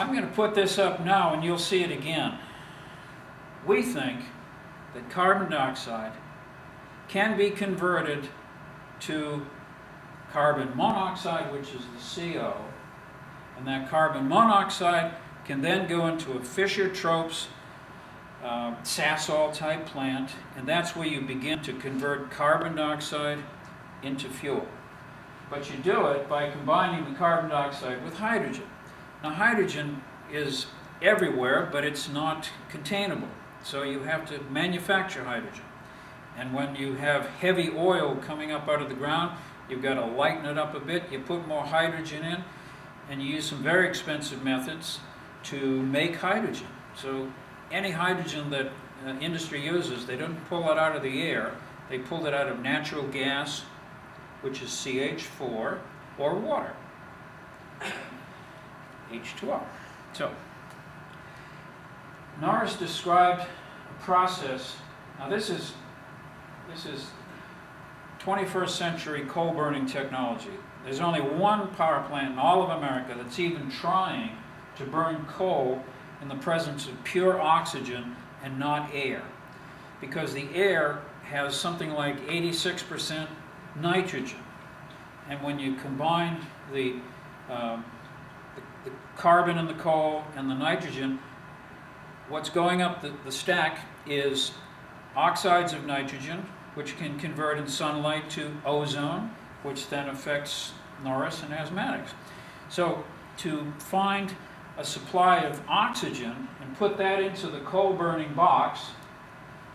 I'm going to put this up now and you'll see it again. We think that carbon dioxide can be converted to carbon monoxide, which is the CO, and that carbon monoxide can then go into a Fischer-Tropsch Sasol type plant, and that's where you begin to convert carbon dioxide into fuel. But you do it by combining the carbon dioxide with hydrogen. Now hydrogen is everywhere, but it's not containable, so you have to manufacture hydrogen. And when you have heavy oil coming up out of the ground, you've got to lighten it up a bit, you put more hydrogen in, and you use some very expensive methods to make hydrogen. So any hydrogen that industry uses, they don't pull it out of the air, they pull it out of natural gas, which is CH4, or water, H2O. So, Norris described a process. Now this is 21st century coal burning technology. There's only one power plant in all of America that's even trying to burn coal in the presence of pure oxygen and not air, because the air has something like 86% nitrogen, and when you combine the carbon in the coal and the nitrogen, what's going up the stack is oxides of nitrogen, which can convert in sunlight to ozone, which then affects Norris and asthmatics. So to find a supply of oxygen and put that into the coal burning box,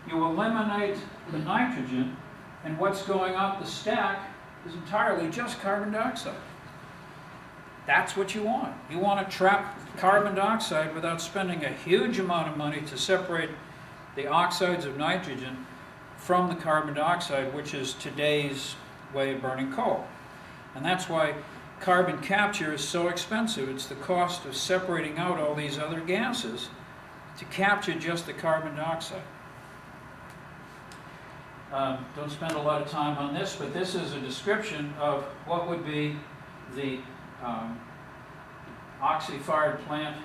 you eliminate the nitrogen, and what's going up the stack is entirely just carbon dioxide. That's what you want. You want to trap carbon dioxide without spending a huge amount of money to separate the oxides of nitrogen from the carbon dioxide, which is today's way of burning coal. And that's why carbon capture is so expensive. It's the cost of separating out all these other gases to capture just the carbon dioxide. Don't spend a lot of time on this, but this is a description of what would be the oxy-fired plant.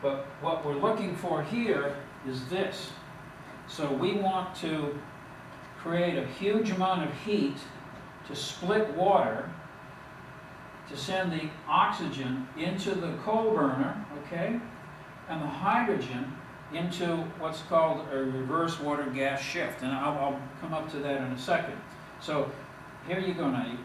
But what we're looking for here is this. So we want to create a huge amount of heat to split water, to send the oxygen into the coal burner, okay, and the hydrogen into what's called a reverse water gas shift. And I'll come up to that in a second. So here you go now.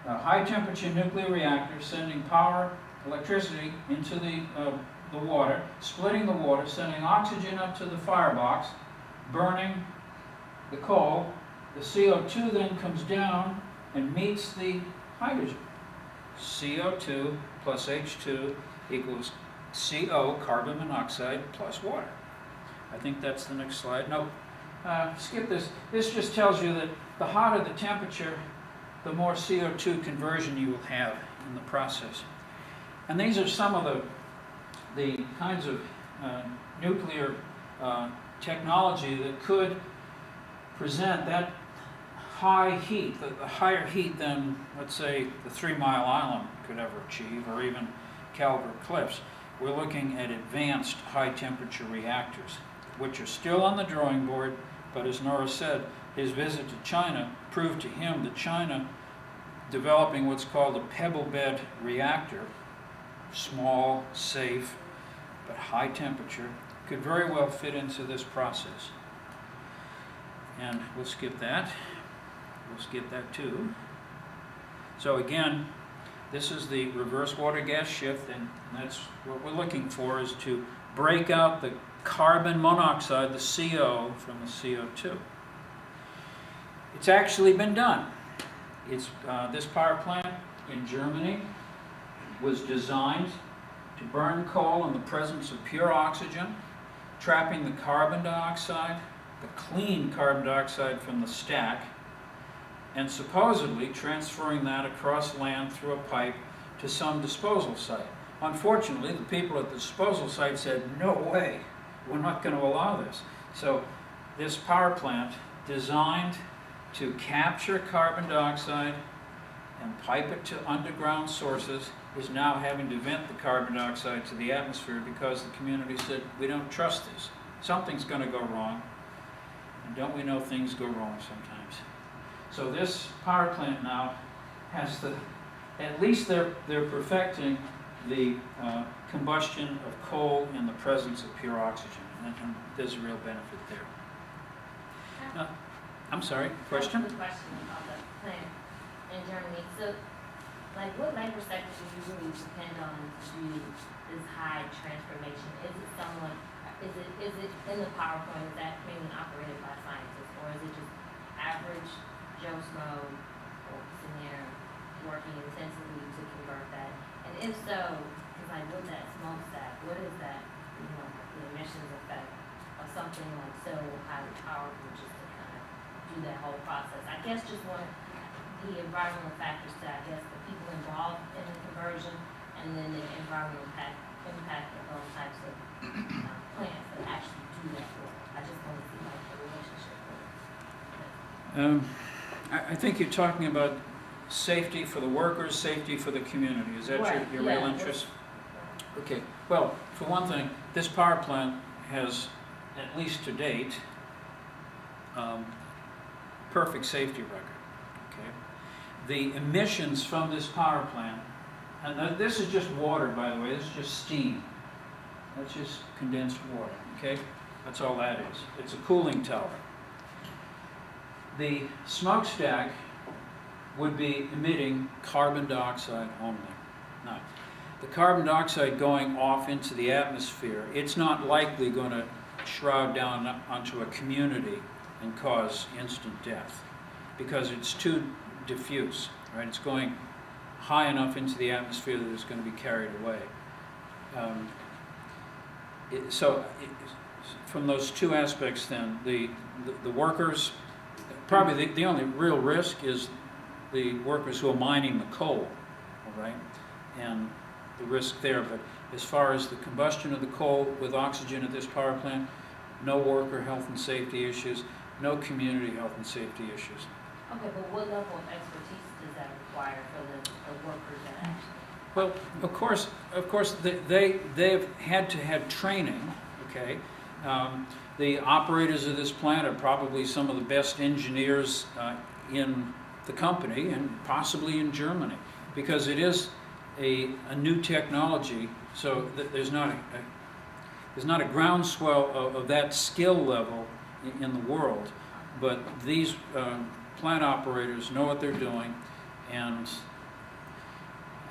A high temperature nuclear reactor sending power, electricity into the water, splitting the water, sending oxygen up to the firebox, burning the coal. The CO2 then comes down and meets the hydrogen. CO2 plus H2 equals CO, carbon monoxide, plus water. I think that's the next slide. No, skip this. This just tells you that the hotter the temperature, the more CO2 conversion you will have in the process. And these are some of the kinds of nuclear technology that could present that high heat, the higher heat than, let's say, the 3 Mile Island could ever achieve, or even Calvert Cliffs. We're looking at advanced high temperature reactors, which are still on the drawing board, but as Norris said, his visit to China proved to him that China, developing what's called a pebble bed reactor, small, safe, but high temperature, could very well fit into this process. And we'll skip that. We'll skip that too. So again, this is the reverse water gas shift, and that's what we're looking for, is to break out the carbon monoxide, the CO, from the CO2. It's actually been done. It's, this power plant in Germany was designed to burn coal in the presence of pure oxygen, trapping the carbon dioxide, the clean carbon dioxide from the stack, and supposedly transferring that across land through a pipe to some disposal site. Unfortunately, the people at the disposal site said, no way, we're not going to allow this. So this power plant, designed to capture carbon dioxide and pipe it to underground sources is now having to vent the carbon dioxide to the atmosphere because the community said, we don't trust this. Something's going to go wrong. And don't we know things go wrong sometimes? So this power plant now has the, at least they're perfecting the combustion of coal in the presence of pure oxygen. And there's a real benefit there. I'm sorry, question? I have a question about the plant in Germany. So, like, what labor sector do you really depend on to do this high transformation? Is it someone, is it in the PowerPoint, is that mainly operated by scientists, or is it just average Joe Schmo folks in there working intensively to convert that? And if so, because like with that smokestack, what is that, you know, the emissions effect of something like so highly powerful just to kind of do that whole process? I guess just one the environmental factors to, I guess, the people involved in the conversion, and then the environmental impact of those types of plants that actually do that work. I just want to see like the relationship with it. I think you're talking about safety for the workers, safety for the community. Is that Right, your yeah, real interest? Okay. Well, for one thing, this power plant has, at least to date, perfect safety record. Okay. The emissions from this power plant, and this is just water, by the way. This is just steam. That's just condensed water. Okay. That's all that is. It's a cooling tower. The smokestack would be emitting carbon dioxide only. Now, the carbon dioxide going off into the atmosphere, it's not likely going to shroud down onto a community and cause instant death because it's too diffuse, right? It's going high enough into the atmosphere that it's going to be carried away. From those two aspects then, the workers, probably the only real risk is the workers who are mining the coal, all right, and the risk there. But as far as the combustion of the coal with oxygen at this power plant, no worker health and safety issues, no community health and safety issues. Okay, but what level of expertise does that require for the workers that actually? Well, of course, they've had to have training. Okay, the operators of this plant are probably some of the best engineers in the company and possibly in Germany, because it is a new technology. So there's not a groundswell of that skill level in the world, but these plant operators know what they're doing, and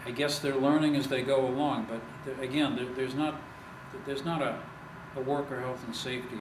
I guess they're learning as they go along. But again, there's not a worker health and safety